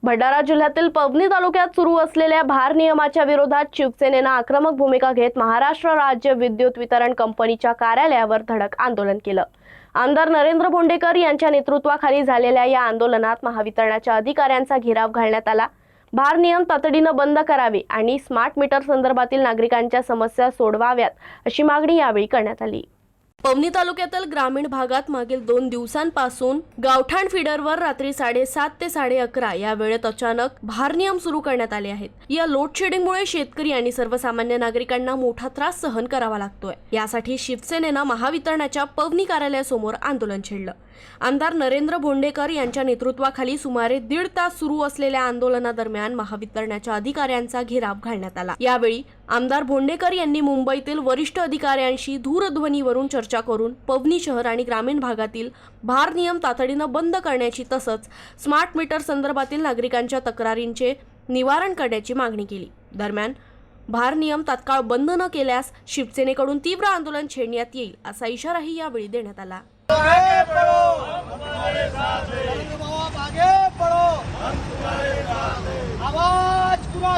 भंडारा जिल्ह्यातील पवनी तालुक्यात सुरू असलेल्या भारनियमाच्या विरोधात शिवसेनेनं आक्रमक भूमिका घेत महाराष्ट्र राज्य विद्युत वितरण कंपनीच्या कार्यालयावर धडक आंदोलन केलं। आमदार नरेंद्र भोंडेकर यांच्या नेतृत्वाखाली झालेल्या या आंदोलनात महावितरणाच्या अधिकाऱ्यांचा घेराव घालण्यात आला। भारनियम तातडीनं बंद करावे आणि स्मार्ट मीटर संदर्भातील नागरिकांच्या समस्या सोडवाव्यात अशी मागणी यावेळी करण्यात आली। पवनी तालुक्यातील ग्रामीण भागात मागील 2 दिवसांपासून गावठाण फीडरवर रात्री 7:30 ते 11:30 या वेळेत अचानक भारनियम सुरू करण्यात आले आहेत। या लोड शेडिंगमुळे शेतकरी आणि सर्वसामान्य नागरिकांना मोठा त्रास सहन करावा लागतोय। यासाठी शिवसेनेनं महावितरणाच्या पवनी कार्यालयासमोर आंदोलन छेडलं। आमदार नरेंद्र भोंडेकर यांच्या नेतृत्वाखाली सुमारे 1.5 तास सुरू असलेल्या आंदोलनादरम्यान महावितरणाच्या अधिकाऱ्यांचा घेराव घालण्यात आला। यावेळी आमदार भोंडेकर यांनी मुंबईतील वरिष्ठ अधिकाऱ्यांशी दूरध्वनीवरून चर्चा करून पवनी शहर आणि ग्रामीण भागातील भारनियम तातडीनं बंद करण्याची तसंच स्मार्ट मीटर संदर्भातील नागरिकांच्या तक्रारींचे निवारण करण्याची मागणी केली। दरम्यान भारनियम तात्काळ बंद न केल्यास शिवसेनेकडून तीव्र आंदोलन छेडण्यात येईल असा इशाराही यावेळी देण्यात आला। आगे बढ़ो, हमारे साथ है। आगे बढ़ो, हम तुम्हारे साथ हैं। आवाज सुना